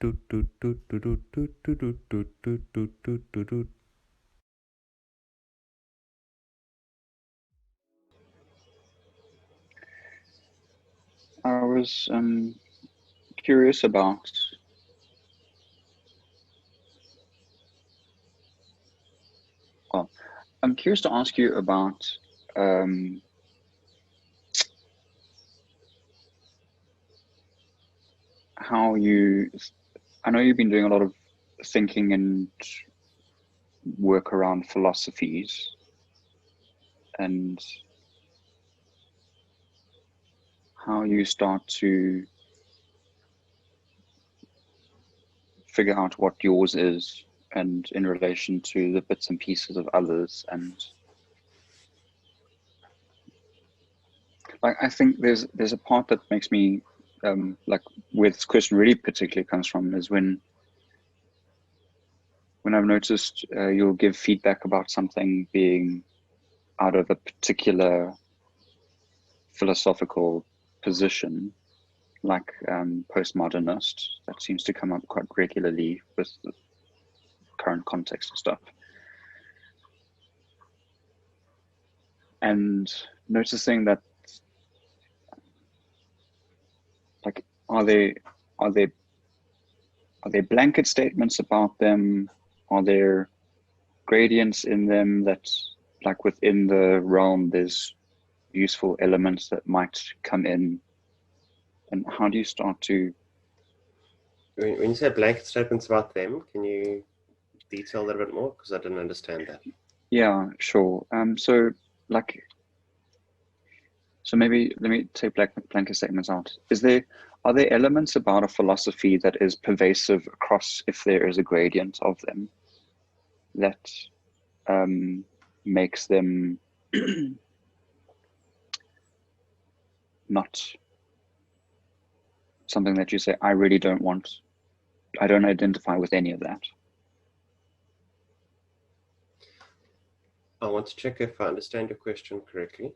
I was curious about I'm curious to ask you about how I know you've been doing a lot of thinking and work around philosophies and how you start to figure out what yours is and in relation to the bits and pieces of others. And like, I think there's a part that makes me like where this question really particularly comes from is when I've noticed you'll give feedback about something being out of a particular philosophical position, like postmodernist, that seems to come up quite regularly with the current context and stuff. And noticing that, like, are there blanket statements about them? Are there gradients in them that, like, within the realm, there's useful elements that might come in? And how do you start to... When you say blanket statements about them, can you detail a little bit more? Because I didn't understand that. Yeah, sure. So maybe let me take blanket statements out. Are there elements about a philosophy that is pervasive across, if there is a gradient of them, that makes them not something that you say, I don't identify with any of that? I want to check if I understand your question correctly.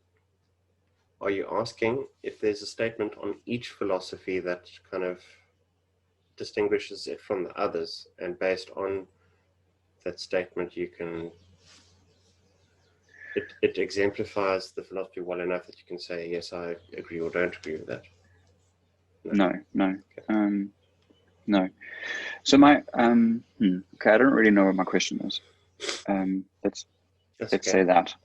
Are you asking if there's a statement on each philosophy that kind of distinguishes it from the others, and based on that statement you can it exemplifies the philosophy well enough that you can say, yes, I agree or don't agree with that? No. Okay. No. So my okay, I don't really know what my question is. Let's okay. say that.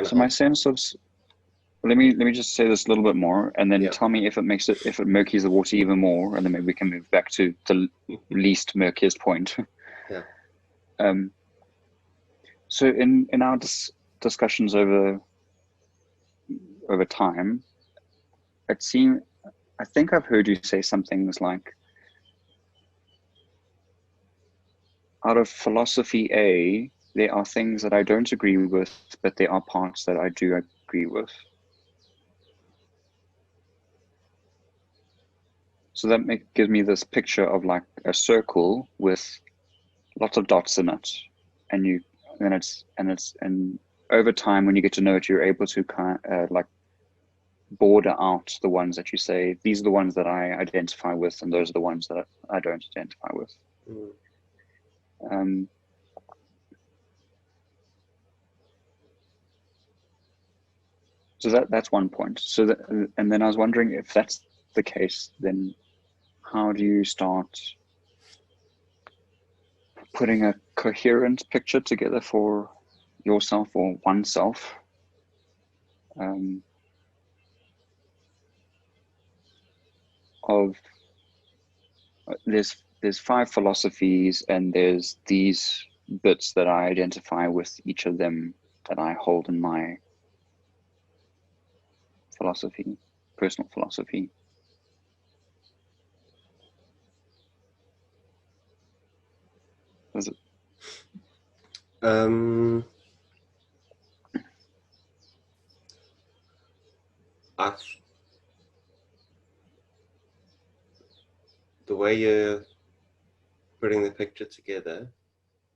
So my sense of, let me just say this a little bit more, and then tell me if it murkies the water even more, and then maybe we can move back to the least murkiest point. Yeah. So in our discussions over time, I think I've heard you say some things like, out of philosophy A, there are things that I don't agree with, but there are parts that I do agree with. So that gives me this picture of like a circle with lots of dots in it, and over time, when you get to know it, you're able to like border out the ones that you say, these are the ones that I identify with, and those are the ones that I don't identify with. So that's one point. So and then I was wondering, if that's the case, then how do you start putting a coherent picture together for yourself or oneself? Of there's 5 philosophies, and there's these bits that I identify with each of them that I hold in my philosophy, personal philosophy. Is it? The way you're putting the picture together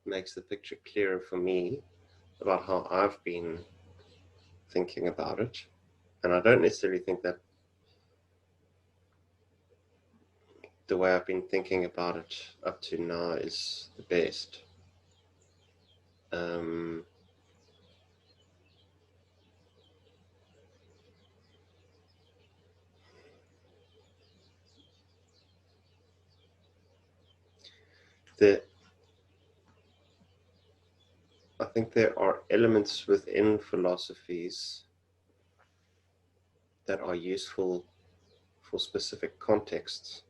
makes the picture clearer for me about how I've been thinking about it. And I don't necessarily think that the way I've been thinking about it up to now is the best. I think there are elements within philosophies that are useful for specific contexts,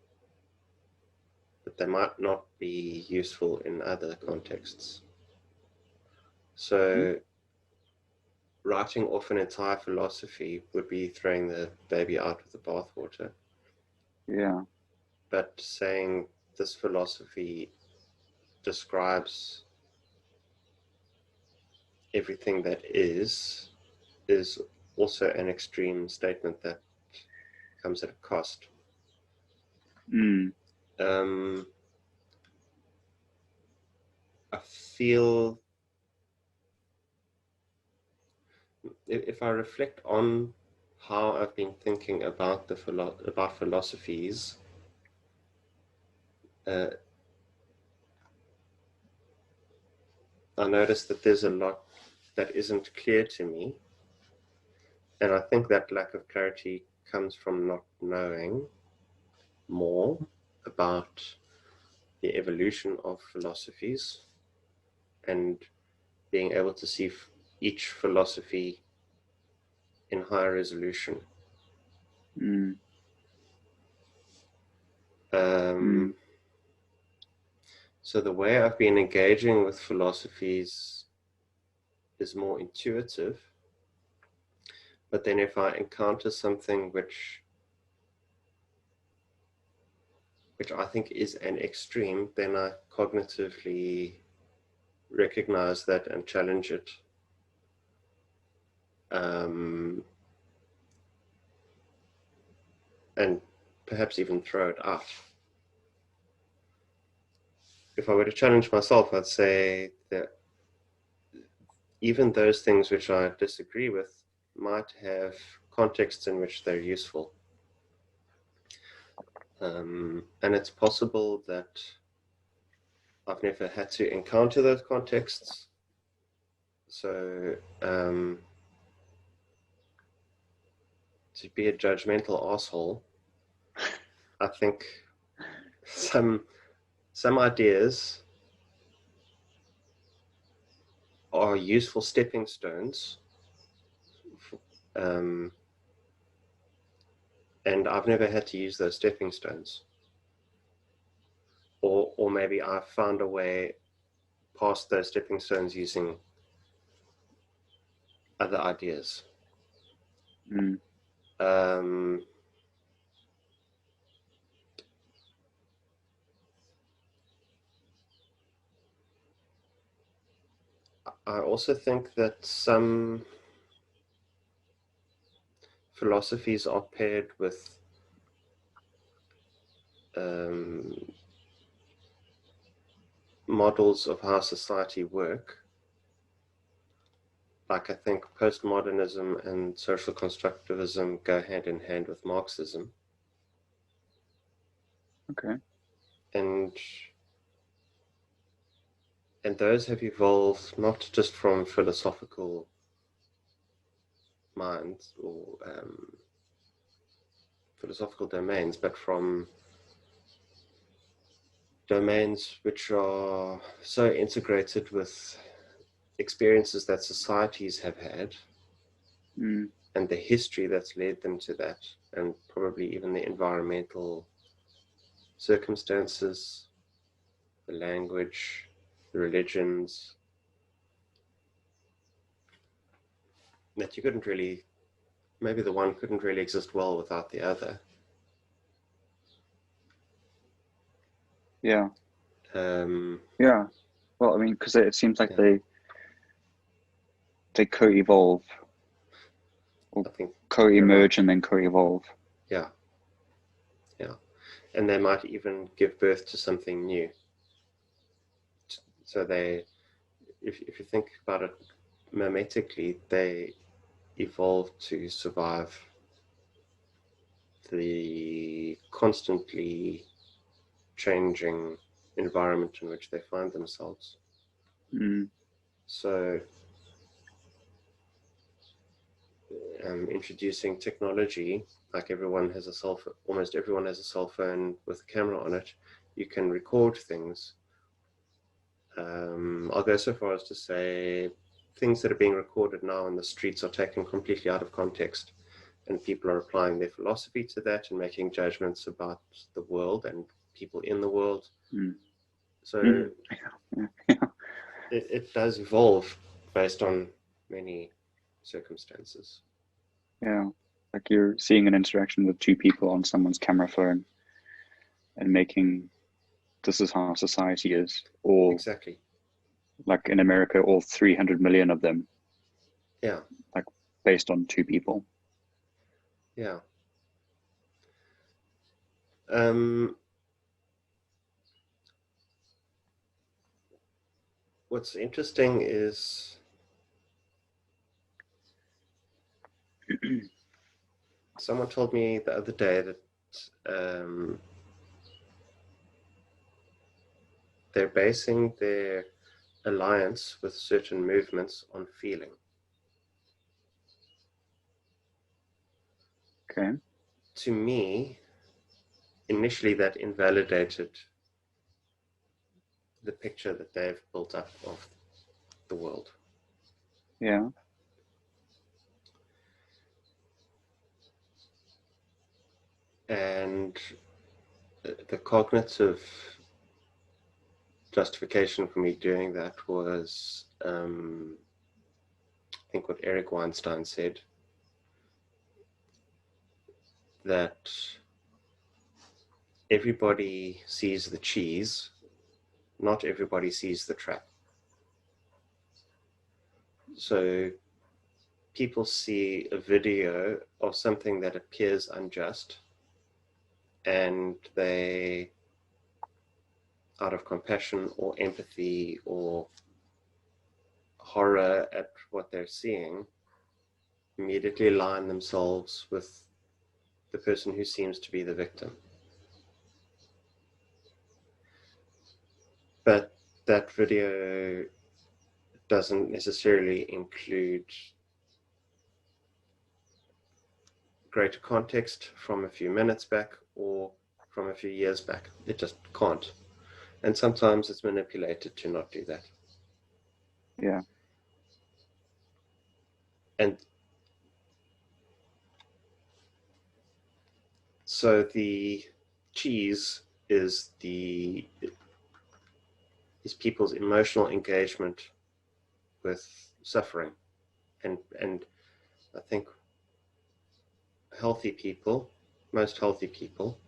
but they might not be useful in other contexts. So writing off an entire philosophy would be throwing the baby out with the bathwater. Yeah. But saying this philosophy describes everything that is also an extreme statement that comes at a cost. I feel if I reflect on how I've been thinking about about philosophies, I notice that there's a lot that isn't clear to me, and I think that lack of clarity comes from not knowing more about the evolution of philosophies and being able to see each philosophy in higher resolution. So the way I've been engaging with philosophies is more intuitive, but then if I encounter something which I think is an extreme, then I cognitively recognize that and challenge it. And perhaps even throw it out. If I were to challenge myself, I'd say that even those things which I disagree with might have contexts in which they're useful. And it's possible that I've never had to encounter those contexts. So to be a judgmental asshole, I think some ideas are useful stepping stones, and I've never had to use those stepping stones. Or maybe I've found a way past those stepping stones using other ideas. I also think that some philosophies are paired with models of how society work. Like I think postmodernism and social constructivism go hand in hand with Marxism. Okay. And those have evolved not just from philosophical minds or philosophical domains, but from domains which are so integrated with experiences that societies have had and the history that's led them to that, and probably even the environmental circumstances, the language, the religions, that you couldn't really, maybe the one couldn't really exist well without the other. Yeah. Yeah. Well, I mean, because it seems like they co-evolve, or co-emerge and then co-evolve. Yeah. And they might even give birth to something new. So they, if you think about it mimetically, they evolved to survive the constantly changing environment in which they find themselves. Mm. So introducing technology, like everyone has a cell phone, almost everyone has a cell phone with a camera on it. You can record things. I'll go so far as to say things that are being recorded now in the streets are taken completely out of context, and people are applying their philosophy to that and making judgments about the world and people in the world. Mm. So Mm. Yeah. it does evolve based on many circumstances. Yeah. Like you're seeing an interaction with two people on someone's camera phone and making this is how society is, or Exactly. like in America, all 300 million of them, Yeah. like based on two people. Yeah. Um, what's interesting is someone told me the other day that they're basing their alliance with certain movements on feeling. Okay. To me, initially that invalidated the picture that they've built up of the world. Yeah. And the cognitive justification for me doing that was, I think what Eric Weinstein said, that everybody sees the cheese, not everybody sees the trap. So people see a video of something that appears unjust, and they, out of compassion or empathy or horror at what they're seeing, immediately align themselves with the person who seems to be the victim. But that video doesn't necessarily include greater context from a few minutes back or from a few years back. It just can't. And sometimes it's manipulated to not do that. Yeah. And so the cheese is people's emotional engagement with suffering. And I think most healthy people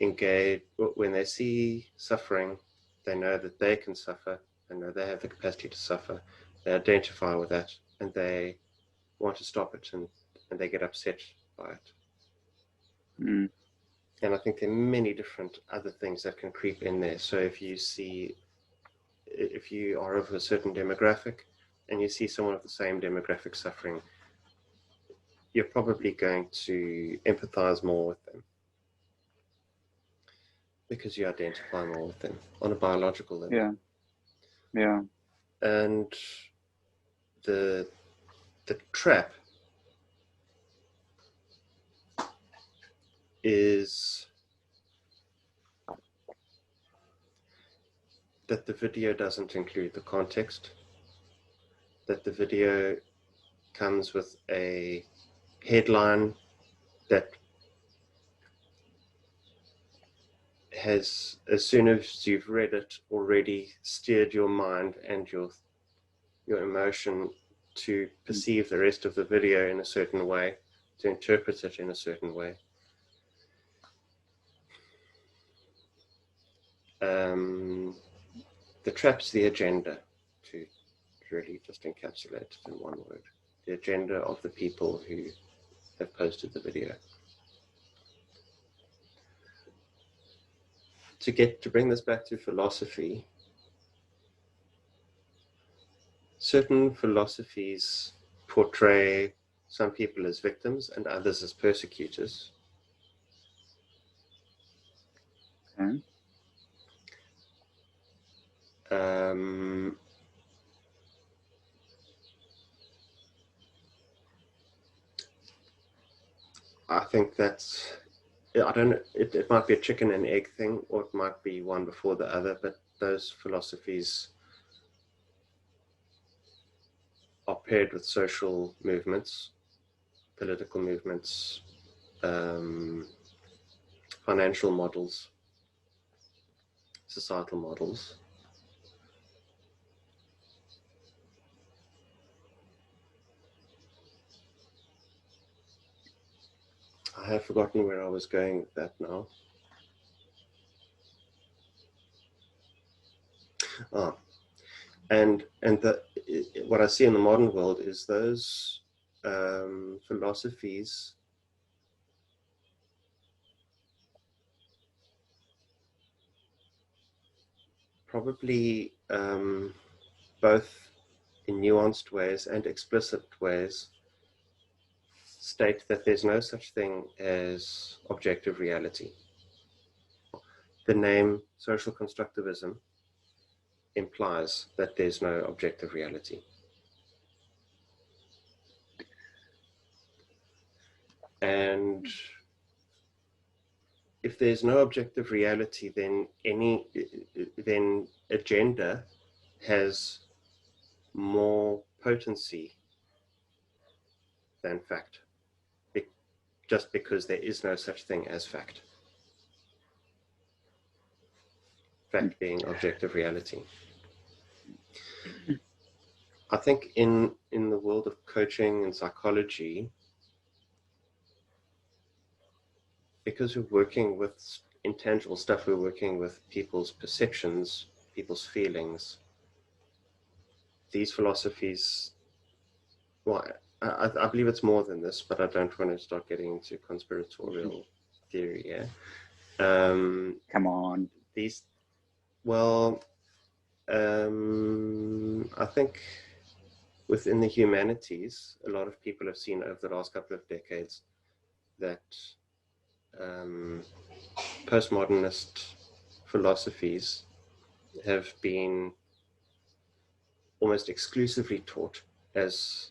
engage when they see suffering. They know that they can suffer. They know they have the capacity to suffer. They identify with that, and they want to stop it, and they get upset by it. Mm. And I think there are many different other things that can creep in there. So if you are of a certain demographic and you see someone of the same demographic suffering, you're probably going to empathize more with them because you identify more with them on a biological level. Yeah. Yeah. And the trap is that the video doesn't include the context, that the video comes with a headline that has, as soon as you've read it, already steered your mind and your emotion to perceive the rest of the video in a certain way, to interpret it in a certain way. The trap's the agenda, to really just encapsulate it in one word. The agenda of the people who have posted the video. To bring this back to philosophy, certain philosophies portray some people as victims and others as persecutors. Okay. I think that's, I don't know, it might be a chicken and egg thing, or it might be one before the other, but those philosophies are paired with social movements, political movements, financial models, societal models. I have forgotten where I was going with that now. And what I see in the modern world is those philosophies probably both in nuanced ways and explicit ways state that there's no such thing as objective reality. The name social constructivism implies that there's no objective reality. And if there's no objective reality, then agenda has more potency than fact, just because there is no such thing as fact. Fact being objective reality. I think in the world of coaching and psychology, because we're working with intangible stuff, we're working with people's perceptions, people's feelings. These philosophies, well, I believe it's more than this, but I don't want to start getting into conspiratorial theory here. Come on. These, well, I think within the humanities, a lot of people have seen over the last couple of decades that postmodernist philosophies have been almost exclusively taught as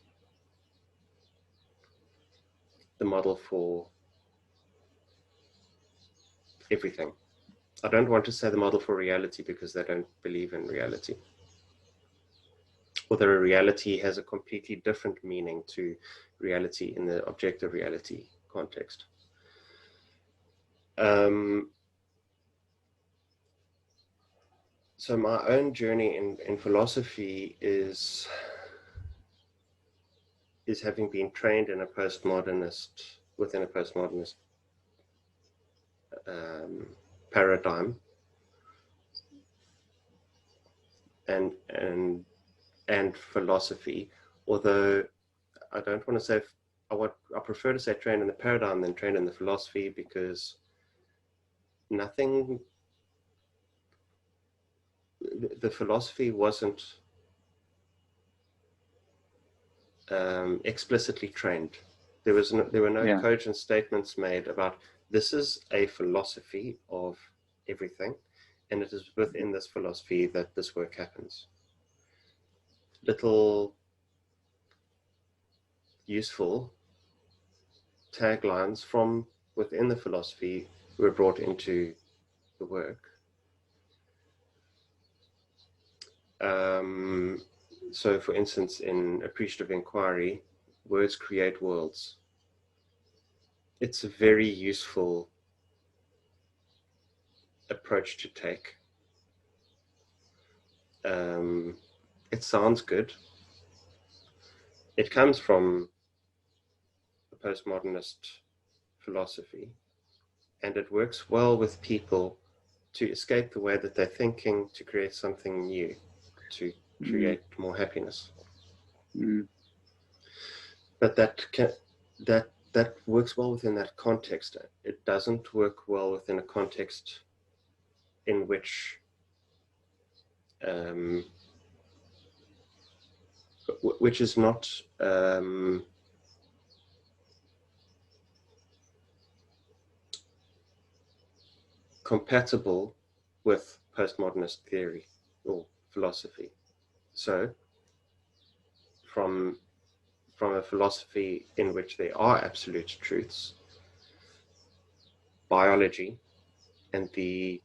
the model for everything. I don't want to say the model for reality because they don't believe in reality. Whether a reality has a completely different meaning to reality in the objective reality context. So my own journey in philosophy is having been trained in a within a postmodernist paradigm, and philosophy. Although I don't want to say, I prefer to say trained in the paradigm than trained in the philosophy, because the philosophy wasn't explicitly trained. There were no cogent statements made about this is a philosophy of everything, and it is within this philosophy that this work happens. Little useful taglines from within the philosophy were brought into the work. So, for instance, in appreciative inquiry, words create worlds. It's a very useful approach to take. It sounds good. It comes from a postmodernist philosophy, and it works well with people to escape the way that they're thinking, to create something new, to create more happiness. But that works well within that context. It doesn't work well within a context in which is not compatible with postmodernist theory or philosophy. So from a philosophy in which there are absolute truths, biology and the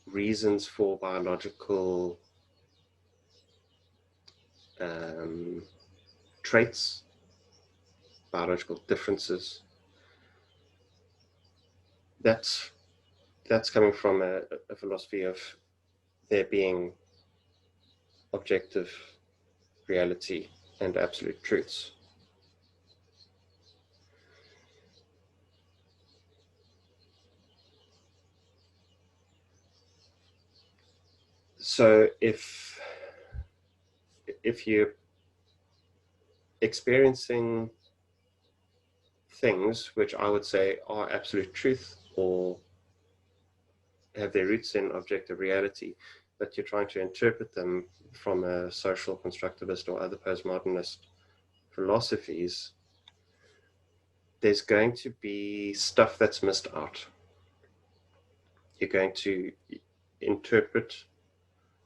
reasons for biological traits, biological differences, that's coming from a philosophy of there being objective reality and absolute truths. So if you're experiencing things which I would say are absolute truth or have their roots in objective reality, but you're trying to interpret them from a social constructivist or other postmodernist philosophies, there's going to be stuff that's missed out. You're going to interpret,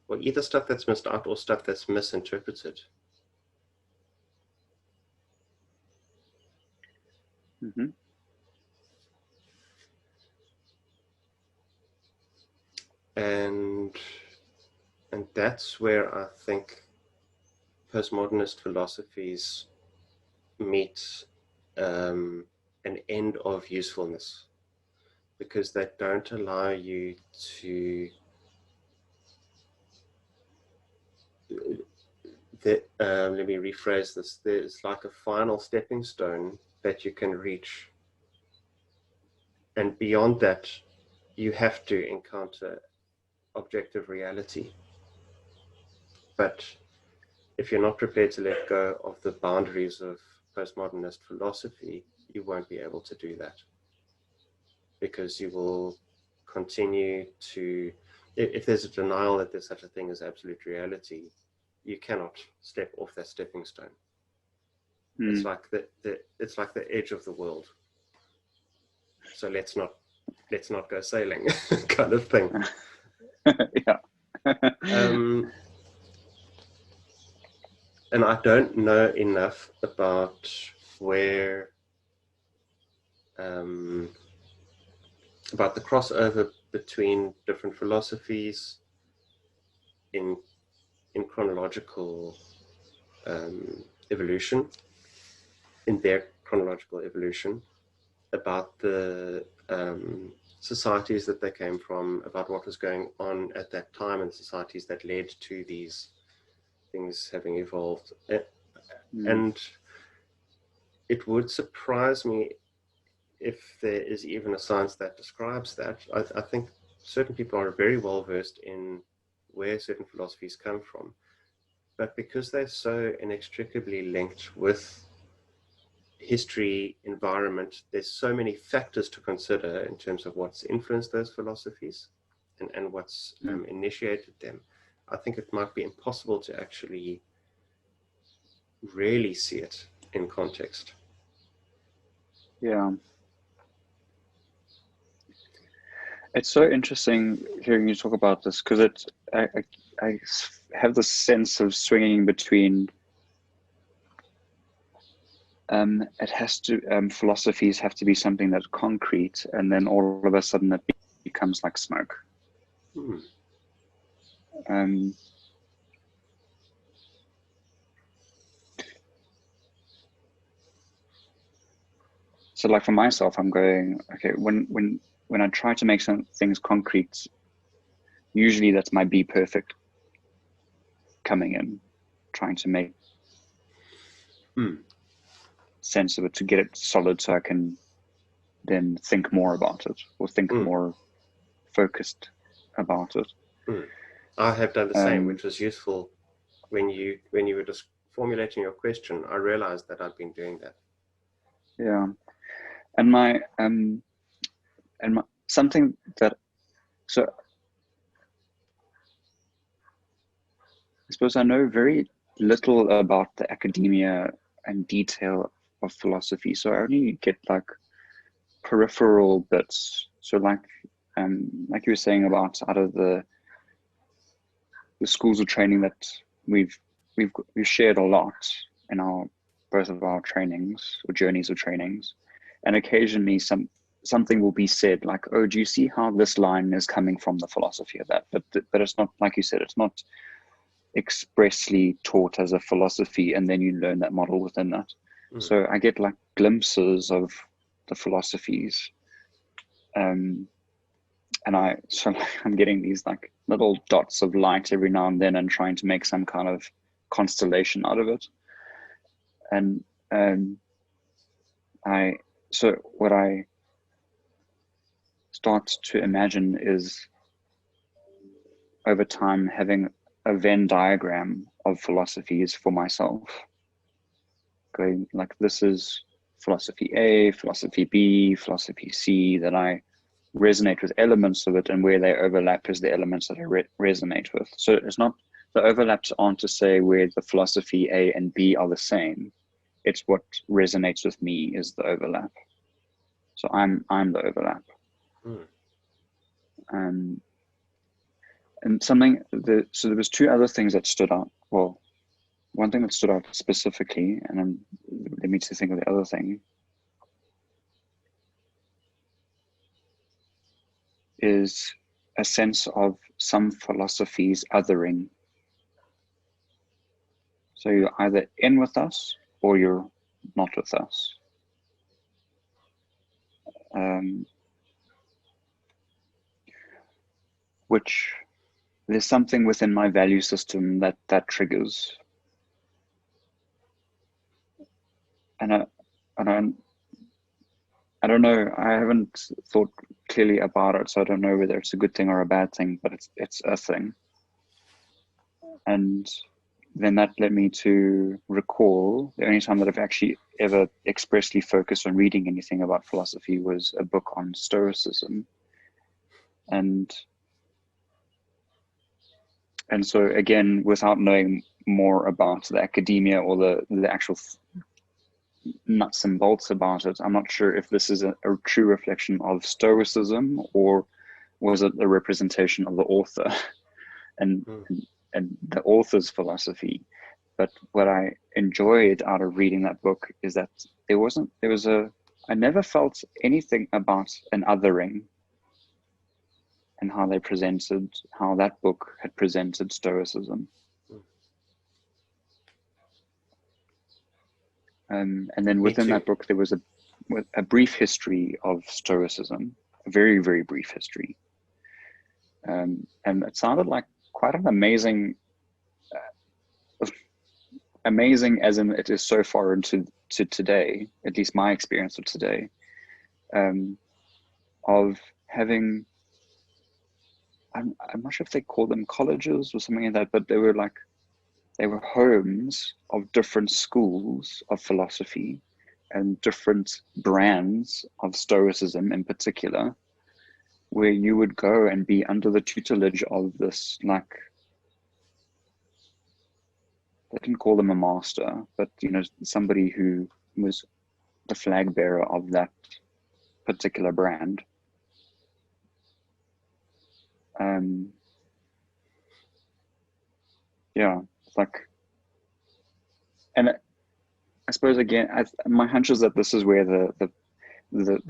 well, either stuff that's missed out or stuff that's misinterpreted. Mm-hmm. And that's where I think postmodernist philosophies meet an end of usefulness, because they don't allow you to let me rephrase this. There's like a final stepping stone that you can reach, and beyond that you have to encounter objective reality. But if you're not prepared to let go of the boundaries of postmodernist philosophy, you won't be able to do that, because you will continue to, if there's a denial that there's such a thing as absolute reality, you cannot step off that stepping stone. It's like it's like the edge of the world. So let's not go sailing, kind of thing. Yeah. And I don't know enough about where about the crossover between different philosophies in chronological evolution, in their chronological evolution, about the societies that they came from, about what was going on at that time, and societies that led to these things having evolved. And it would surprise me if there is even a science that describes that. I think certain people are very well versed in where certain philosophies come from, but because they're so inextricably linked with history, environment, there's so many factors to consider in terms of what's influenced those philosophies and what's initiated them. I think it might be impossible to actually really see it in context. Yeah. It's so interesting hearing you talk about this, because I have this sense of swinging between it has to philosophies have to be something that's concrete, and then all of a sudden it becomes like smoke. So like for myself, I'm going, okay, when I try to make some things concrete, usually that's my be perfect coming in, trying to make sense of it, to get it solid so I can then think more about it, or think more focused about it. I have done the same, which was useful when you were just formulating your question. I realized that I've been doing that. Yeah. And my something that, so I suppose I know very little about the academia and detail of philosophy, so I only get like peripheral bits. So like you were saying about out of the schools of training that we've shared a lot in our both of our trainings or journeys of trainings, and occasionally something will be said like, oh, do you see how this line is coming from the philosophy of that? But it's not, like you said, it's not expressly taught as a philosophy, and then you learn that model within that. So I get like glimpses of the philosophies, and I'm getting these like little dots of light every now and then, and trying to make some kind of constellation out of it. And what I start to imagine is, over time, having a Venn diagram of philosophies for myself, going like, this is philosophy A, philosophy B, philosophy C, that I resonate with elements of it, and where they overlap is the elements that I resonate with. So it's not, the overlaps aren't to say where the philosophy A and B are the same. It's what resonates with me is the overlap. So I'm the overlap. And something so there was two other things that stood out. Well, one thing that stood out specifically, and then let me to think of the other thing, is a sense of some philosophies othering. So you're either in with us or you're not with us. Which there's something within my value system that triggers. And I don't know, I haven't thought clearly about it, so I don't know whether it's a good thing or a bad thing, but it's a thing. And then that led me to recall the only time that I've actually ever expressly focused on reading anything about philosophy was a book on Stoicism. And so again, without knowing more about the academia or the actual nuts and bolts about it, I'm not sure if this is a true reflection of Stoicism, or was it a representation of the author and the author's philosophy. But what I enjoyed out of reading that book is that I never felt anything about an othering, and how that book had presented Stoicism. And then within that book, there was a brief history of Stoicism, a very, very brief history. And it sounded like quite an amazing as in it is so far into today, at least my experience of today, of having, I'm not sure if they call them colleges or something like that, but they were homes of different schools of philosophy and different brands of Stoicism in particular, where you would go and be under the tutelage of this, like, they didn't call them a master, but somebody who was the flag bearer of that particular brand. Yeah, it's like, and I suppose again, my hunch is that this is where the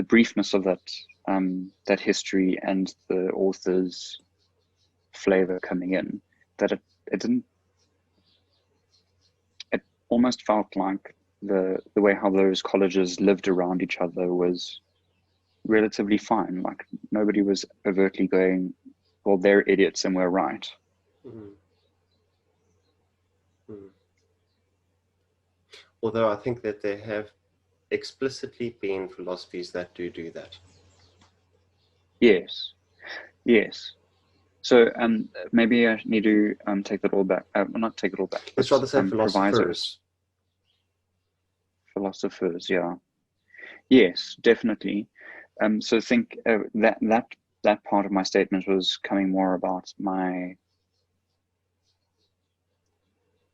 briefness of that history and the author's flavor coming in, that it didn't. It almost felt like the way how those colleges lived around each other was relatively fine. Like nobody was overtly going, well, they're idiots and we're right. Although I think that there have explicitly been philosophies that do that. Yes. So maybe I need to take that all back. Not take it all back. Let's rather say philosophers. Philosophers, yeah. Yes, definitely. So think that part of my statement was coming more about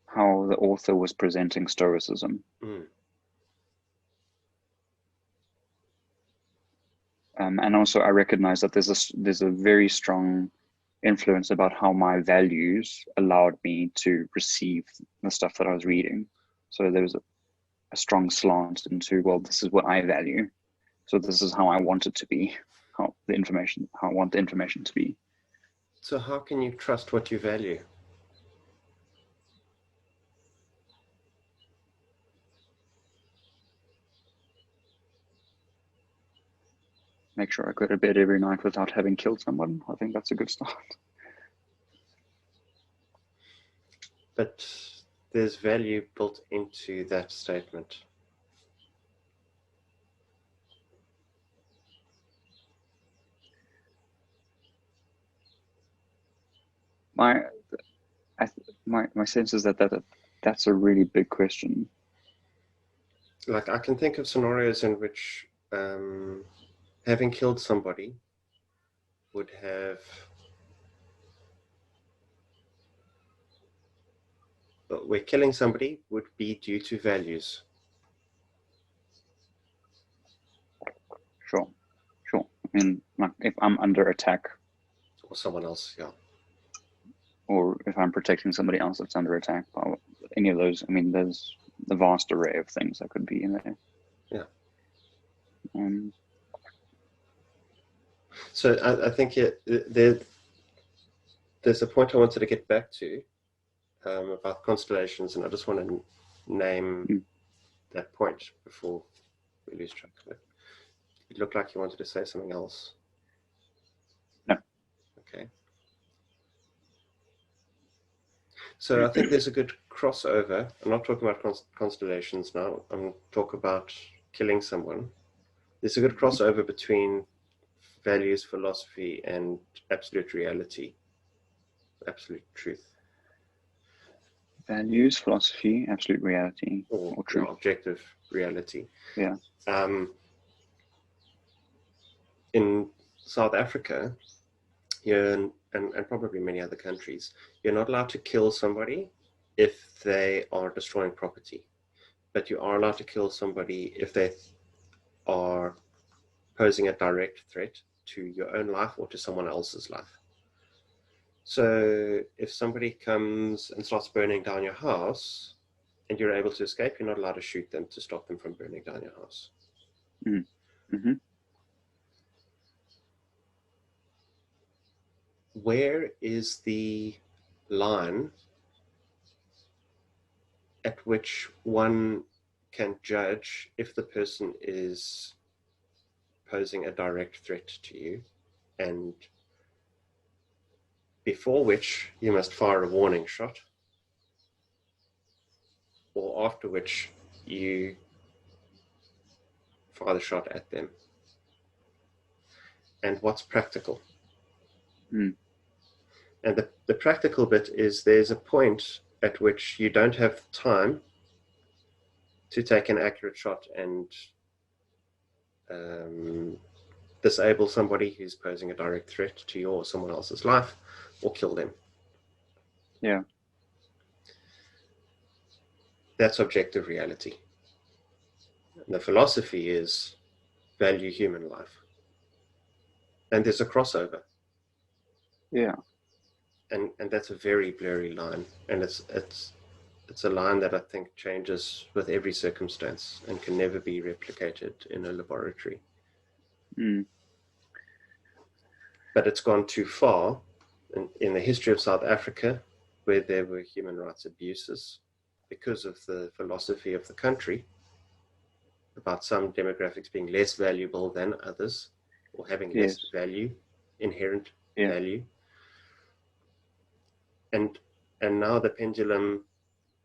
how the author was presenting Stoicism. And also I recognize that there's a very strong influence about how my values allowed me to receive the stuff that I was reading. So there was a strong slant into, well, this is what I value, so this is how I want it to be, how I want the information to be. So how can you trust what you value? Make sure I go to bed every night without having killed someone. I think that's a good start. But there's value built into that statement. My my sense is that that's a really big question. Like, I can think of scenarios in which having killed somebody would have, but where killing somebody would be due to values. Sure. I mean, like if I'm under attack, Or someone else, yeah. or if I'm protecting somebody else that's under attack, by any of those. I mean, there's the vast array of things that could be in there. Yeah. So I think there's a point I wanted to get back to about constellations, and I just want to name that point before we lose track of it. It looked like you wanted to say something else. No. Okay. So I think there's a good crossover. I'm not talking about constellations now. I'm talking about killing someone. There's a good crossover between values, philosophy, and absolute reality, absolute truth. Values, philosophy, absolute reality, or truth. Objective reality. Yeah. In South Africa, and probably many other countries, you're not allowed to kill somebody if they are destroying property, but you are allowed to kill somebody if they are posing a direct threat to your own life or to someone else's life. So if somebody comes and starts burning down your house and you're able to escape, you're not allowed to shoot them to stop them from burning down your house. Mm-hmm. Where is the line at which one can judge if the person is posing a direct threat to you, and before which you must fire a warning shot, or after which you fire the shot at them? And what's practical? Mm. And the practical bit is there's a point at which you don't have time to take an accurate shot and disable somebody who's posing a direct threat to your or someone else's life, or kill them. Yeah. That's objective reality. And the philosophy is value human life. And there's a crossover. Yeah. And that's a very blurry line. And it's a line that I think changes with every circumstance and can never be replicated in a laboratory. Mm. But it's gone too far in the history of South Africa, where there were human rights abuses because of the philosophy of the country about some demographics being less valuable than others, or having less value, inherent value. And now the pendulum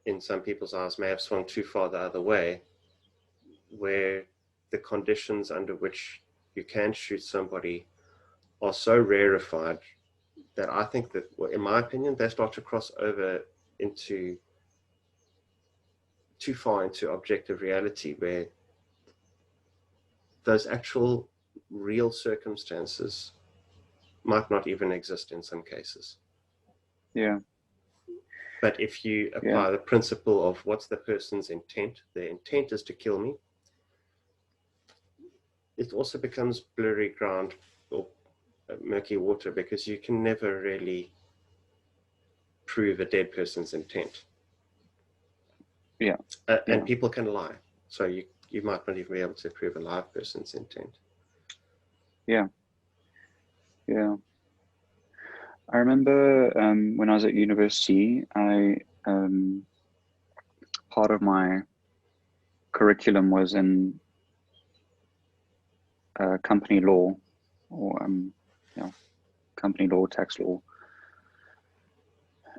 in some people's eyes may have swung too far the other way, where the conditions under which you can shoot somebody are so rarefied that I think that, well, in my opinion, they start to cross over into too far into objective reality, where those actual real circumstances might not even exist in some cases. Yeah. But if you apply the principle of what's the person's intent, their intent is to kill me, it also becomes blurry ground or murky water, because you can never really prove a dead person's intent. Yeah. And people can lie, so you might not even be able to prove a live person's intent. Yeah. I remember when I was at university, part of my curriculum was in company law, or company law, tax law,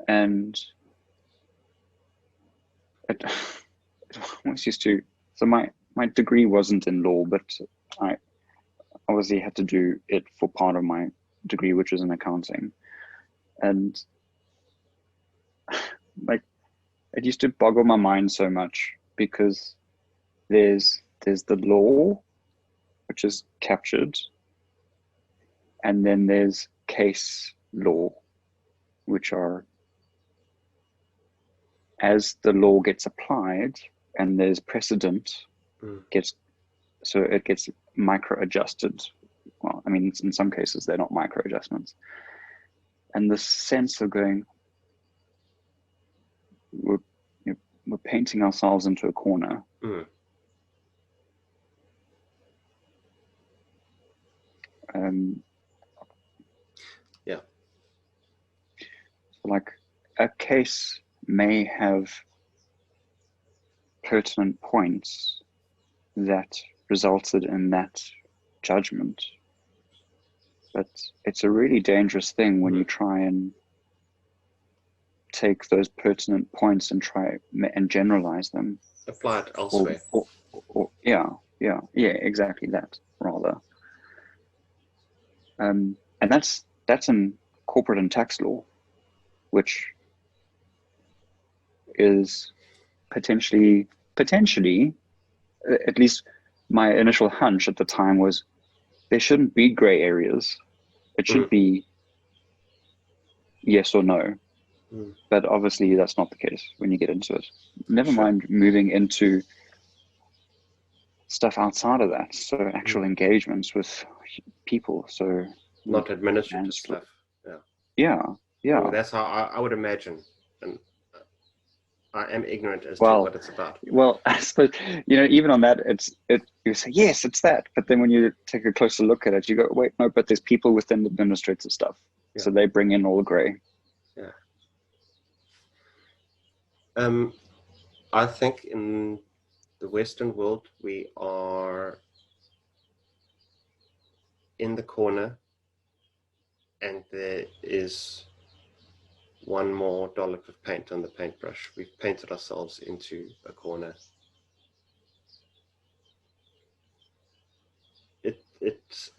and it, it always used to. So my degree wasn't in law, but I obviously had to do it for part of my degree, which was in accounting, and like it used to boggle my mind so much, because there's the law, which is captured, and then there's case law, which are as the law gets applied and there's precedent, it gets micro adjusted. Well, I mean, in some cases they're not micro adjustments, and the sense of going, we're painting ourselves into a corner. Yeah. Like a case may have pertinent points that resulted in that judgment, but it's a really dangerous thing when you try and take those pertinent points and try and generalize them, apply it elsewhere. Yeah, exactly that, rather. And that's in corporate and tax law, which is potentially, at least my initial hunch at the time was, there shouldn't be gray areas. It should be yes or no. But obviously that's not the case when you get into it. Never mind moving into stuff outside of that, so actual engagements with people, so not administrative stuff. Yeah. Well, that's how I would imagine, and I am ignorant as to what it's about. Well, I suppose, even on that, you say yes, it's that, but then when you take a closer look at it, you go, wait, no, but there's people within the administrative stuff, so they bring in all the gray. I think in the Western world, we are in the corner, and there is one more dollop of paint on the paintbrush. We've painted ourselves into a corner.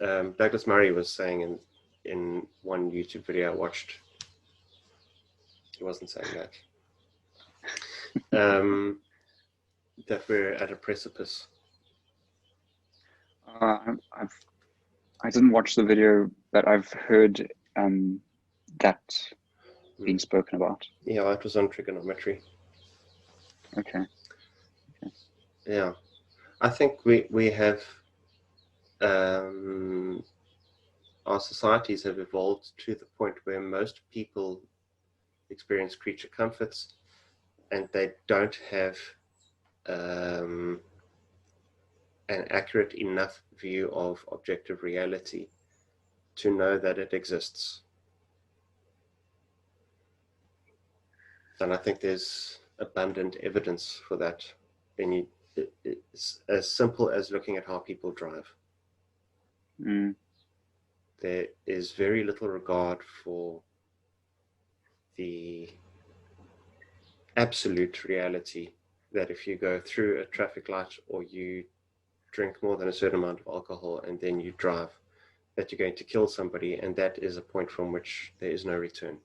Douglas Murray was saying in one YouTube video I watched, he wasn't saying that, that we're at a precipice. I didn't watch the video, but I've heard that being spoken about. Yeah, it was on trigonometry. Okay. Yeah, I think we have our societies have evolved to the point where most people experience creature comforts, and they don't have an accurate enough view of objective reality to know that it exists. And I think there's abundant evidence for that. And it's as simple as looking at how people drive. There is very little regard for the absolute reality that if you go through a traffic light or you drink more than a certain amount of alcohol and then you drive, that you're going to kill somebody, and that is a point from which there is no return.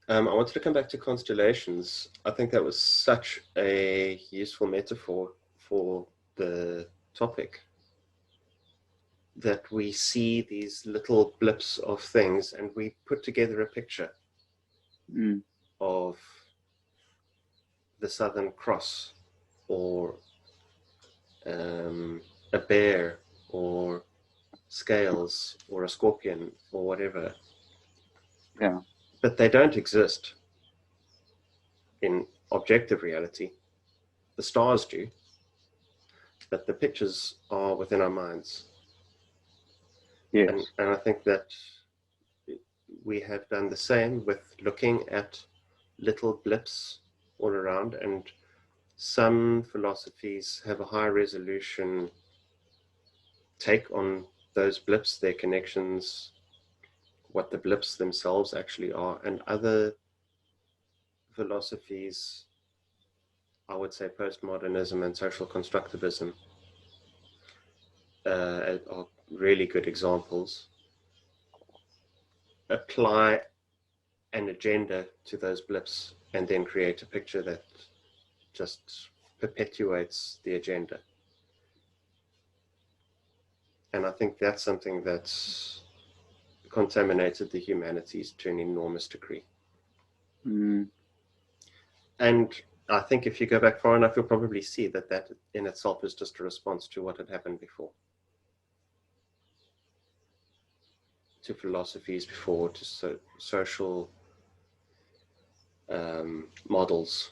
I wanted to come back to constellations. I think that was such a useful metaphor for the topic, that we see these little blips of things and we put together a picture of the Southern Cross, or a bear, or scales, or a scorpion, or whatever. Yeah. But they don't exist in objective reality. The stars do, but the pictures are within our minds. Yes. And I think that we have done the same with looking at little blips all around, and some philosophies have a high resolution take on those blips, their connections, what the blips themselves actually are, and other philosophies, I would say postmodernism and social constructivism, are really good examples, apply an agenda to those blips and then create a picture that just perpetuates the agenda. And I think that's something that's contaminated the humanities to an enormous degree. Mm. And I think if you go back far enough, you'll probably see that that in itself is just a response to what had happened before, to philosophies before, to social models.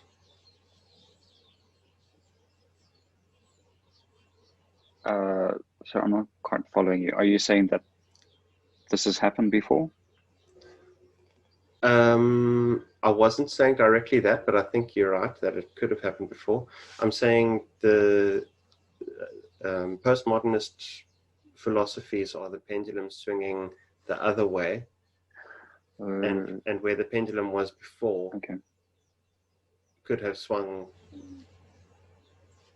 So I'm not quite following you. Are you saying that this has happened before? I wasn't saying directly that, but I think you're right that it could have happened before. I'm saying the postmodernist philosophies are the pendulum swinging the other way, and where the pendulum was before, okay, could have swung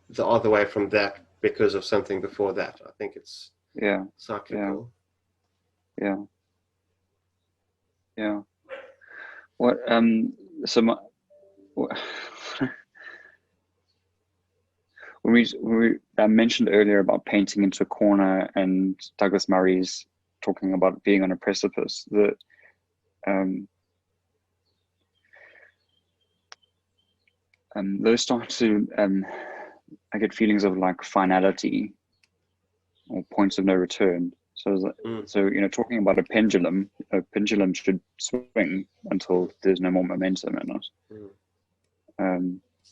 the other way from that because of something before that. I think it's cyclical. Yeah. What? So my, when we mentioned earlier about painting into a corner, and Douglas Murray's talking about being on a precipice, those start to I get feelings of like finality or points of no return. So talking about a pendulum should swing until there's no more momentum in it.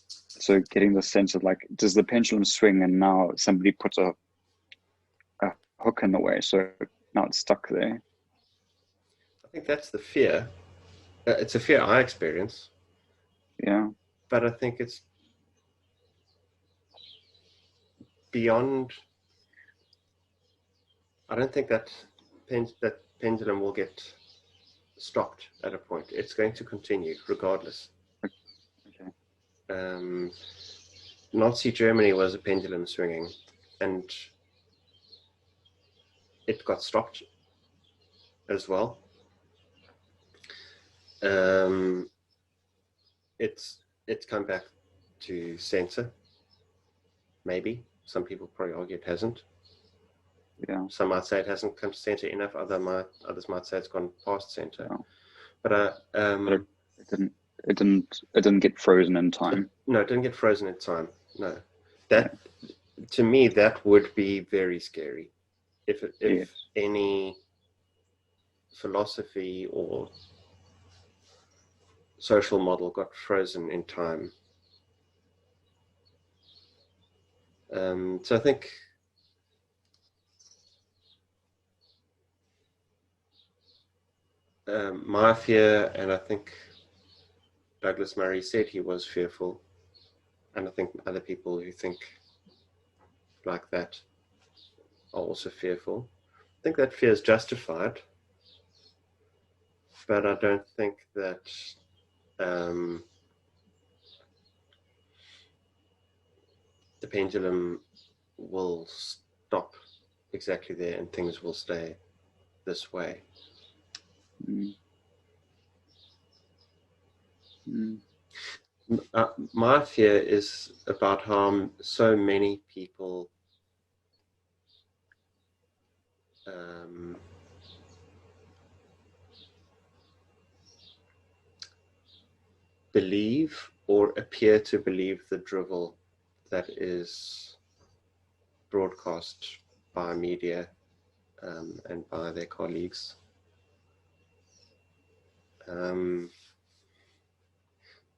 So getting the sense of like, does the pendulum swing and now somebody puts a hook in the way, so now it's stuck there? I think that's the fear. It's a fear I experience. Yeah. But I think it's beyond. I don't think that pendulum will get stopped at a point. It's going to continue regardless. Okay. Nazi Germany was a pendulum swinging, and it got stopped as well. It's come back to center. Maybe some people probably argue it hasn't. Yeah. Some might say it hasn't come to center enough. Others might say it's gone past center. No. But it didn't get frozen in time. No, it didn't get frozen in time. No, that to me that would be very scary. If any philosophy or social model got frozen in time. So I think my fear, and I think Douglas Murray said he was fearful, and I think other people who think like that are also fearful. I think that fear is justified, but I don't think that the pendulum will stop exactly there and things will stay this way. My fear is about how so many people believe or appear to believe the drivel that is broadcast by media and by their colleagues.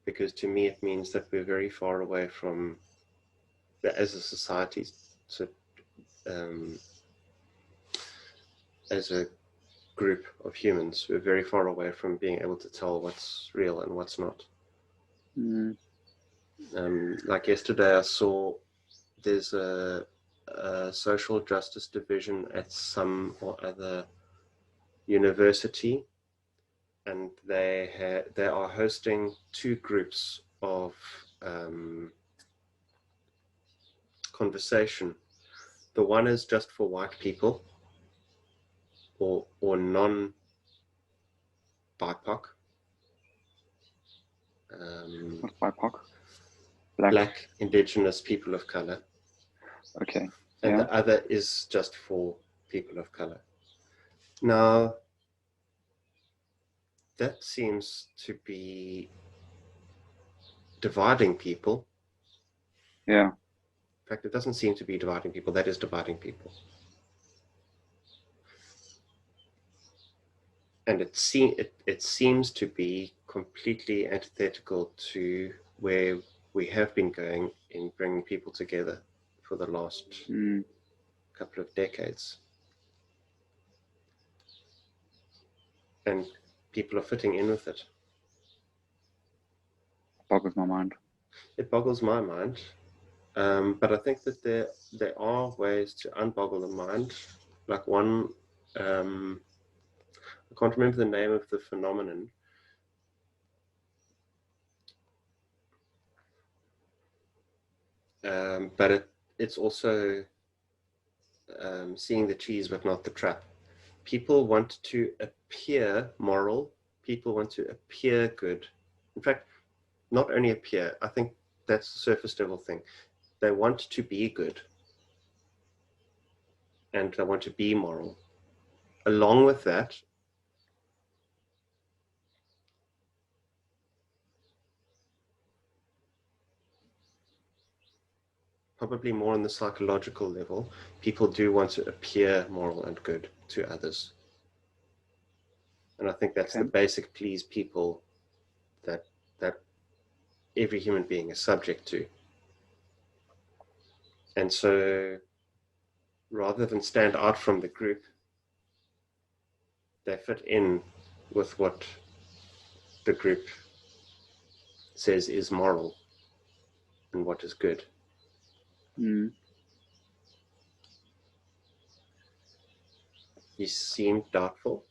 Because to me it means that we're very far away from, as a society, so as a group of humans, we're very far away from being able to tell what's real and what's not. Like yesterday I saw there's a social justice division at some or other university, and they are hosting two groups of conversation. The one is just for white people or non-BIPOC. What's BIPOC? Black, indigenous, people of color. Okay. And the other is just for people of color. Now, that seems to be dividing people. Yeah. In fact, it doesn't seem to be dividing people. That is dividing people. And it seems to be completely antithetical to where we have been going in bringing people together for the last couple of decades. And people are fitting in with it. Boggles my mind. It boggles my mind. But I think that there are ways to unboggle the mind. Like one, I can't remember the name of the phenomenon. But it's also seeing the cheese but not the trap. People want to appear moral. People want to appear good. In fact, not only appear, I think that's the surface level thing. They want to be good. And they want to be moral. Along with that, probably more on the psychological level, people do want to appear moral and good to others. And I think that's the basic please people that every human being is subject to. And so rather than stand out from the group, they fit in with what the group says is moral and what is good. You seem doubtful.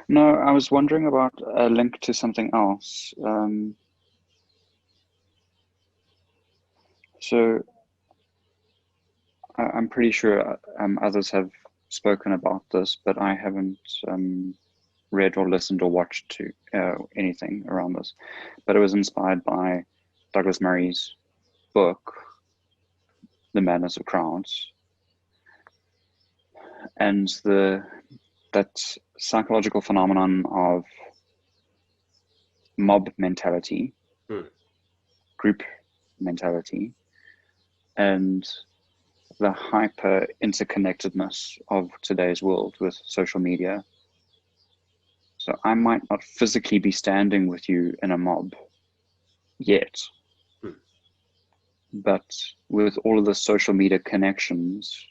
No, I was wondering about a link to something else. So I'm pretty sure others have spoken about this, but I haven't read or listened or watched to anything around this. But it was inspired by Douglas Murray's book, The Madness of Crowds, and that psychological phenomenon of mob mentality, group mentality, and the hyper interconnectedness of today's world with social media. So I might not physically be standing with you in a mob yet, but with all of the social media connections,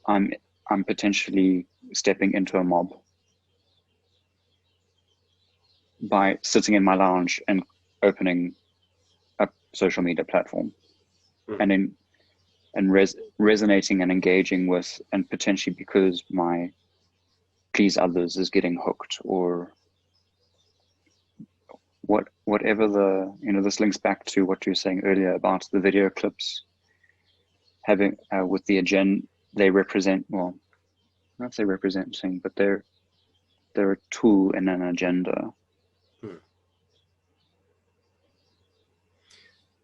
I'm potentially stepping into a mob by sitting in my lounge and opening a social media platform, and resonating and engaging with, and potentially because my please others is getting hooked, or whatever this links back to what you were saying earlier about the video clips having with the agenda. They represent, well, not say representing, but they're a tool in an agenda.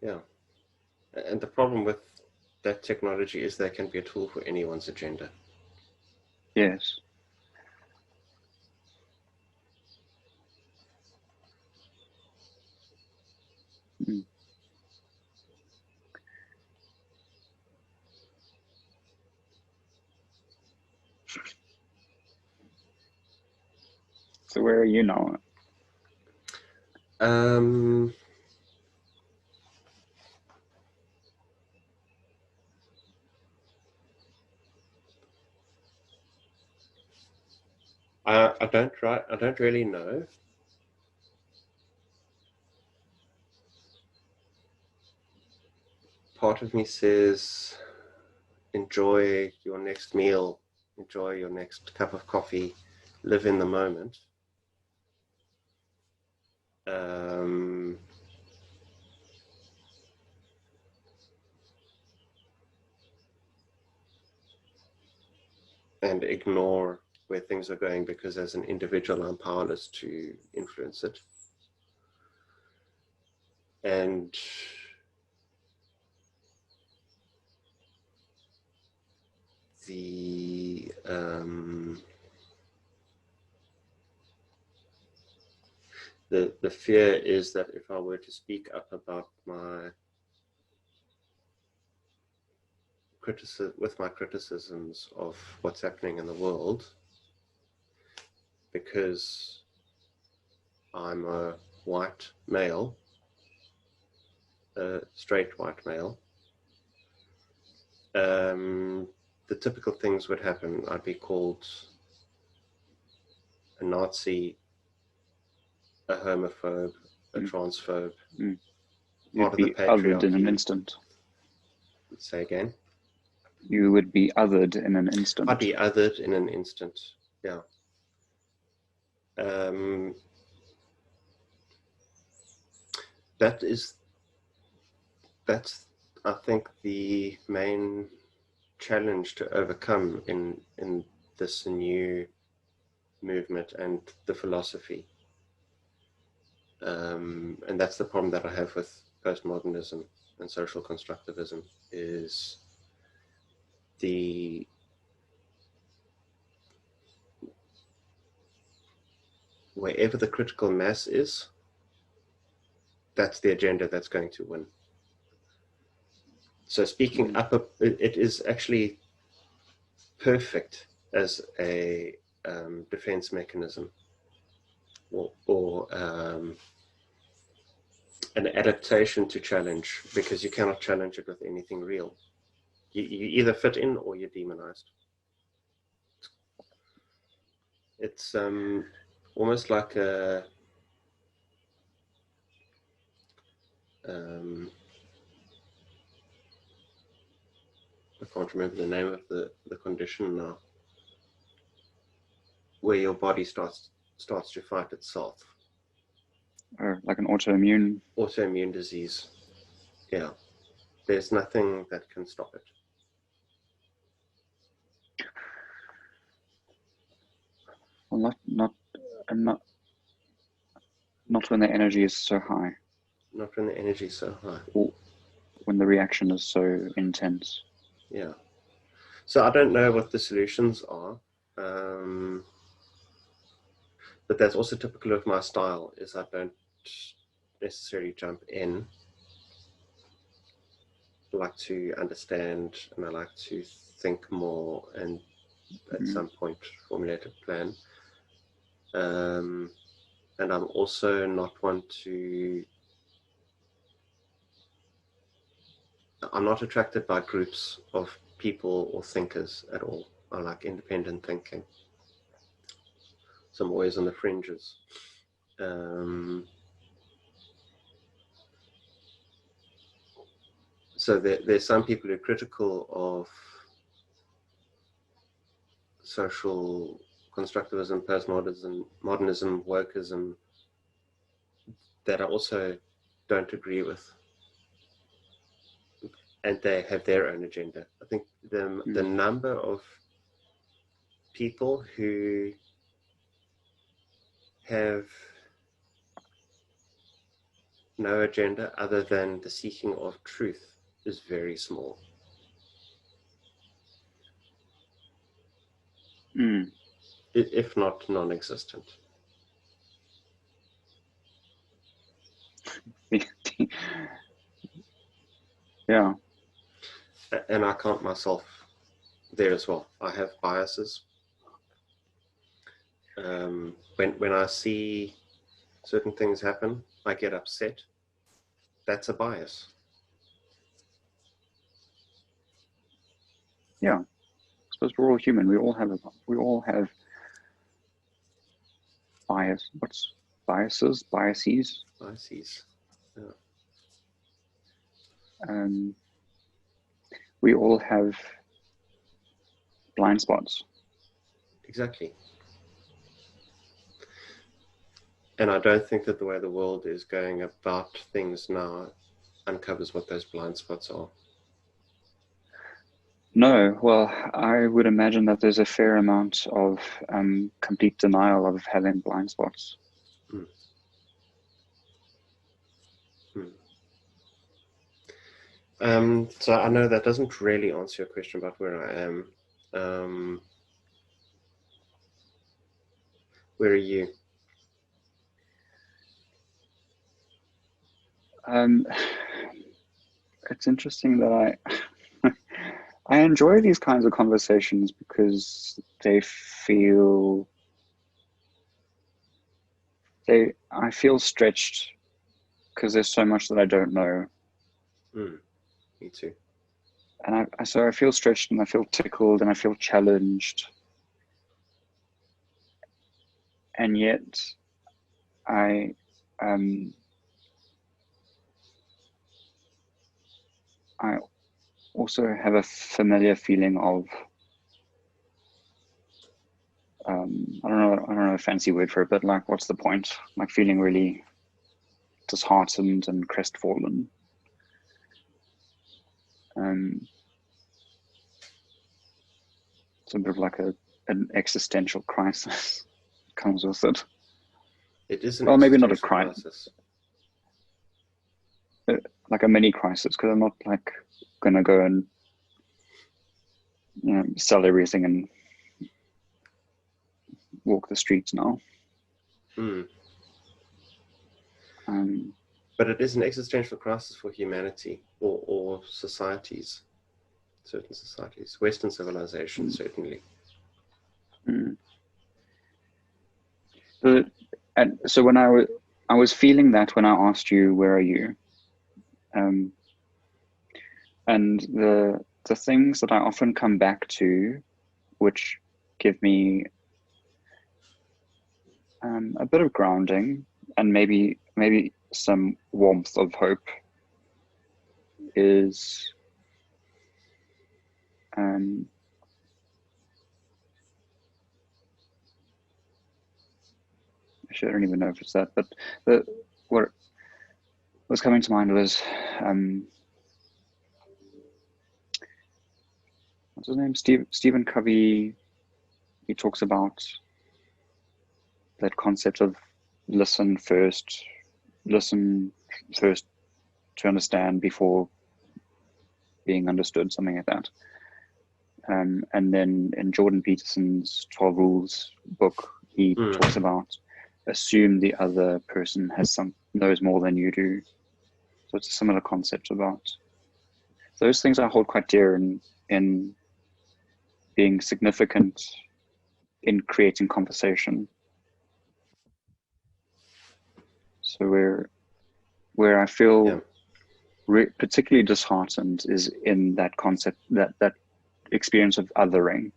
Yeah. And the problem with that technology is that it can be a tool for anyone's agenda. Yes. Mm. So where are you now? I don't really know. Part of me says, enjoy your next meal, enjoy your next cup of coffee, live in the moment. And ignore where things are going, because as an individual I'm powerless to influence it. And the fear is that if I were to speak up about my criticisms of what's happening in the world, because I'm a white male, a straight white male, the typical things would happen. I'd be called a Nazi, a homophobe, a transphobe, You'd be othered in an instant. Say again? You would be othered in an instant. I'd be othered in an instant, yeah. That's I think the main challenge to overcome in this new movement and the philosophy. And that's the problem that I have with postmodernism and social constructivism, is wherever the critical mass is, that's the agenda that's going to win. So speaking up, it is actually perfect as a defense mechanism, or an adaptation to challenge, because you cannot challenge it with anything real. You either fit in or you're demonized. It's almost like a I can't remember the name of the condition now, where your body starts to fight itself. Or like an autoimmune disease. Yeah, there's nothing that can stop it. Well, not when the energy is so high. Not when the energy is so high. Or when the reaction is so intense. Yeah. So I don't know what the solutions are, but that's also typical of my style, is I don't necessarily jump in. I like to understand, and I like to think more, and at some point formulate a plan. And I'm also not one to... I'm not attracted by groups of people or thinkers at all. I like independent thinking. So I'm always on the fringes. So there's some people who are critical of social constructivism, postmodernism, modernism, wokeism, that I also don't agree with. And they have their own agenda. I think the number of people who have no agenda other than the seeking of truth is very small. If not non-existent. Yeah. And I count myself there as well. I have biases. When I see certain things happen, I get upset. That's a bias. Yeah. I suppose we're all human. We all have bias. What's biases? Biases. Biases. Yeah. We all have blind spots. Exactly. And I don't think that the way the world is going about things now uncovers what those blind spots are. No, well, I would imagine that there's a fair amount of complete denial of having blind spots. Mm. So I know that doesn't really answer your question about where I am. Where are you? It's interesting that I enjoy these kinds of conversations because I feel stretched because there's so much that I don't know. Me too. And so I feel stretched and I feel tickled and I feel challenged. And yet I also have a familiar feeling of I don't know a fancy word for it, but like, what's the point? Like feeling really disheartened and crestfallen. It's a bit of like an existential crisis comes with it. It is an Well, maybe not a existential crisis. Like a mini crisis, because I'm not like gonna go and sell everything and walk the streets now. But it is an existential crisis for humanity or societies, certain societies, Western civilization, certainly. And so when I was feeling that when I asked you, where are you? And the things that I often come back to, which give me a bit of grounding and maybe some warmth of hope, is actually, I don't even know if it's that, but what was coming to mind was what's his name? Stephen Covey. He talks about that concept of listen first to understand before being understood, something like that. And then in Jordan Peterson's 12 Rules book, he talks about assume the other person knows more than you do. So it's a similar concept about those things I hold quite dear in being significant in creating conversation. So where I feel particularly disheartened is in that concept, that experience of othering.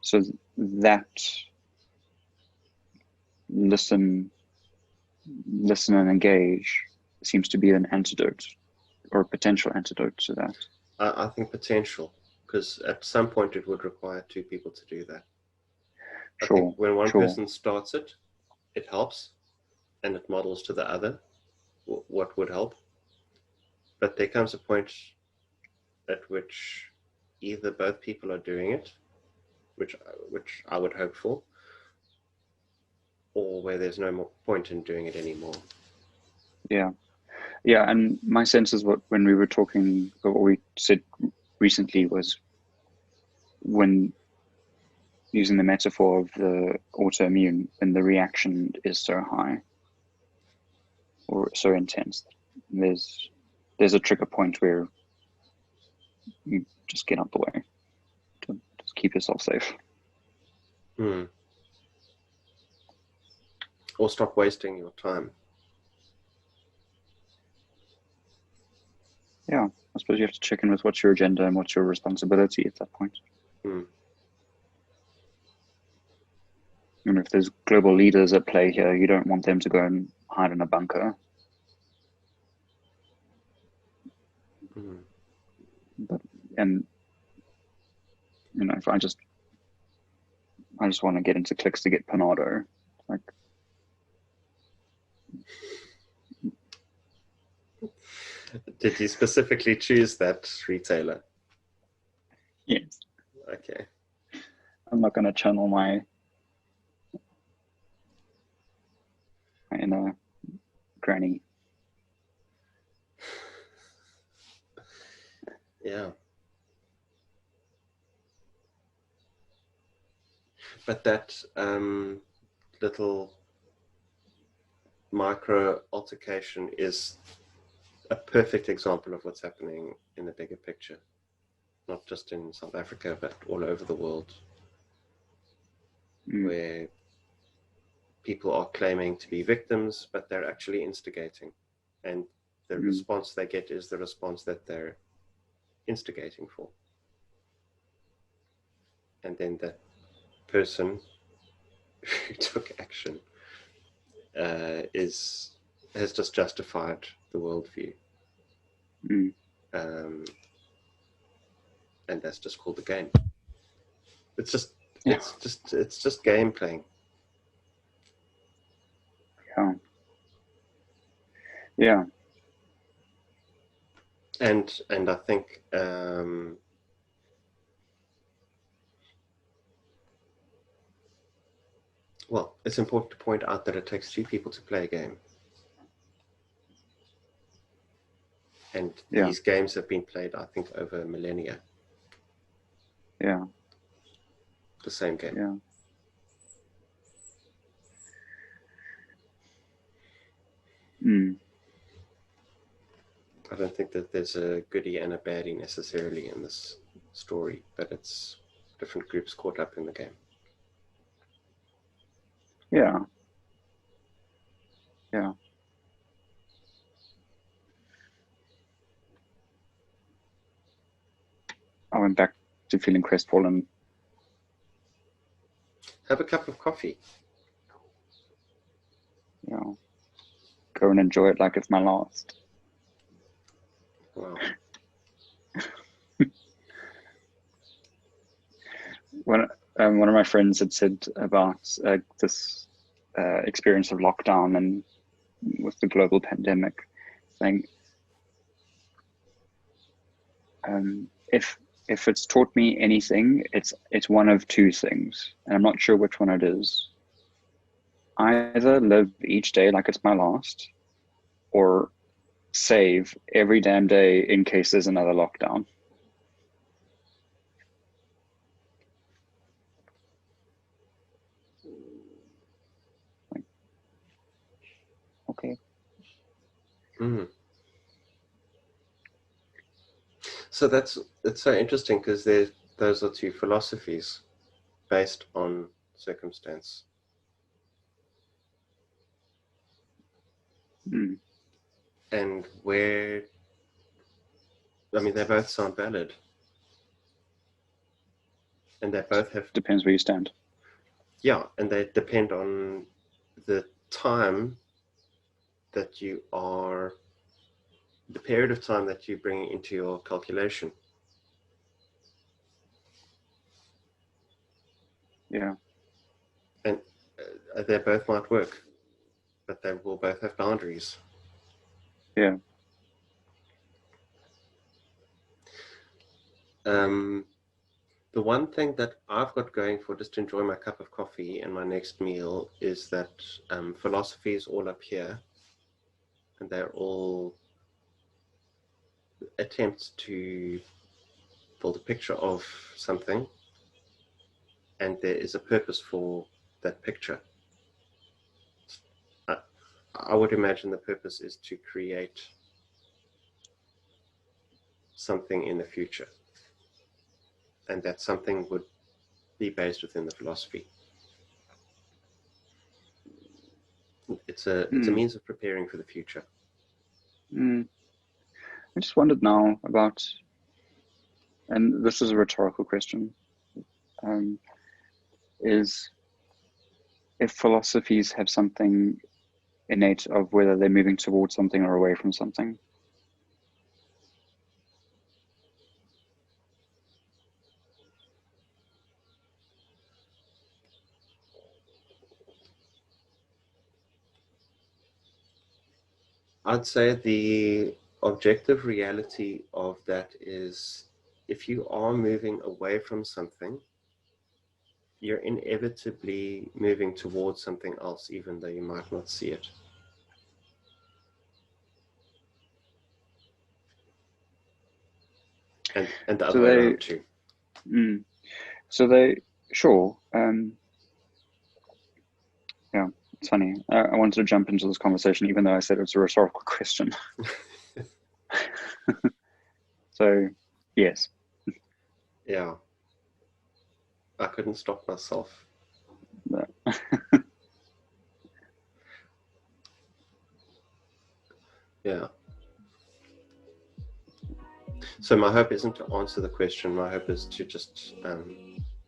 So that listen and engage seems to be an antidote or a potential antidote to that. I think potential, because at some point it would require two people to do that. I think when one person starts it, it helps and it models to the other what would help. But there comes a point at which either both people are doing it, which I would hope for, or where there's no more point in doing it anymore. Yeah, and my sense is when we were talking, what we said recently was, when using the metaphor of the autoimmune, when the reaction is so high or so intense, There's a trigger point where you just get out the way to just keep yourself safe. Or stop wasting your time. Yeah, I suppose you have to check in with what's your agenda and what's your responsibility at that point. And if there's global leaders at play here, you don't want them to go and hide in a bunker. But if I just want to get into clicks to get Panado, like. Did you specifically choose that retailer? Yes. Okay. I'm not going to channel my inner granny. Yeah. But that little micro altercation is a perfect example of what's happening in the bigger picture, not just in South Africa, but all over the world, where people are claiming to be victims, but they're actually instigating. And the response they get is the response that they're instigating for. And then that person who took action has just justified the worldview. And that's just called the game. It's just game playing. Yeah. And I think well, it's important to point out that it takes two people to play a game. And these games have been played, I think, over millennia. Yeah. The same game. Yeah. I don't think that there's a goodie and a baddie necessarily in this story, but it's different groups caught up in the game. Yeah. Yeah. I went back to feeling crestfallen. Have a cup of coffee. Yeah. Go and enjoy it like it's my last. Wow. One of my friends had said about this experience of lockdown and with the global pandemic, saying, if it's taught me anything, it's one of two things, and I'm not sure which one it is. Either live each day like it's my last, or save every damn day in case there's another lockdown. Okay. So it's so interesting because those are two philosophies based on circumstance. And they both sound valid. And they both have... Depends where you stand. Yeah, and they depend on the time that you are... the period of time that you bring into your calculation. Yeah. And they both might work, but they will both have boundaries. Yeah. The one thing that I've got going for just to enjoy my cup of coffee and my next meal is that philosophy is all up here, and they're all attempts to build a picture of something, and there is a purpose for that picture. I would imagine the purpose is to create something in the future, and that something would be based within the philosophy. It's a means of preparing for the future. I just wondered now about, and this is a rhetorical question, is if philosophies have something innate of whether they're moving towards something or away from something. I'd say the objective reality of that is, if you are moving away from something, you're inevitably moving towards something else, even though you might not see it. And the other way around too. So they, sure. Yeah, it's funny. I wanted to jump into this conversation, even though I said it's a rhetorical question. So, yes. Yeah. I couldn't stop myself. No. Yeah. So my hope isn't to answer the question. My hope is to just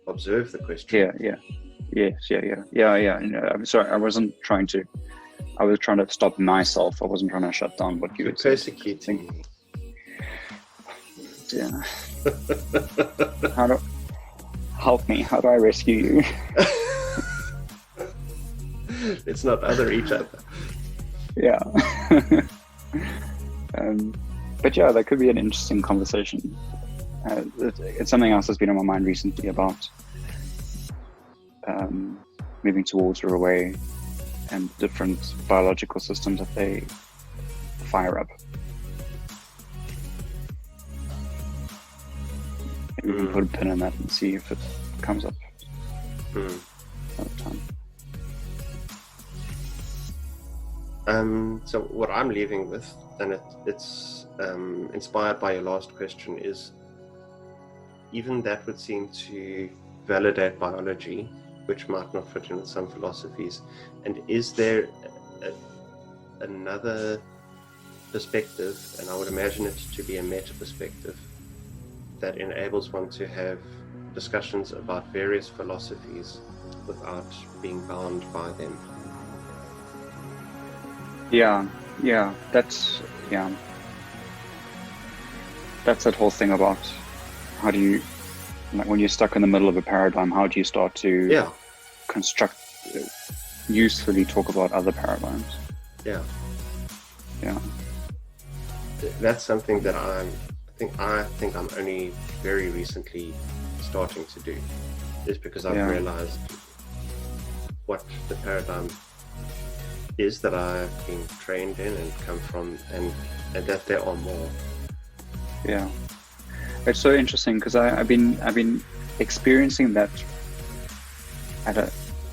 observe the question. Yeah. I'm sorry. I wasn't trying to. I was trying to stop myself. I wasn't trying to shut down what you You're had said. persecuting me. Yeah. Help me? How do I rescue you? Let's not other each other. Yeah. But yeah, that could be an interesting conversation. It's something else that's been on my mind recently about moving towards or away, and different biological systems that they fire up. Maybe we can put a pin in that and see if it comes up another time. So what I'm leaving with, and it's inspired by your last question, is even that would seem to validate biology, which might not fit in with some philosophies. And is there another perspective, and I would imagine it to be a meta perspective, that enables one to have discussions about various philosophies without being bound by them? Yeah, that's that whole thing about how do you, like, when you're stuck in the middle of a paradigm, how do you start to construct, usefully talk about other paradigms? Yeah. That's something that I think I'm only very recently starting to do, is because I've realized what the paradigm is that I've been trained in and come from, and that there are more. Yeah, it's so interesting because I've been experiencing that at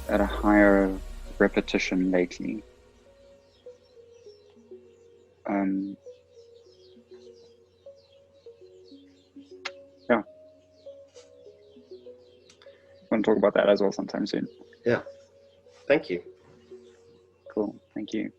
a higher repetition lately. Yeah, I want to talk about that as well sometime soon. Yeah, thank you. Cool, thank you.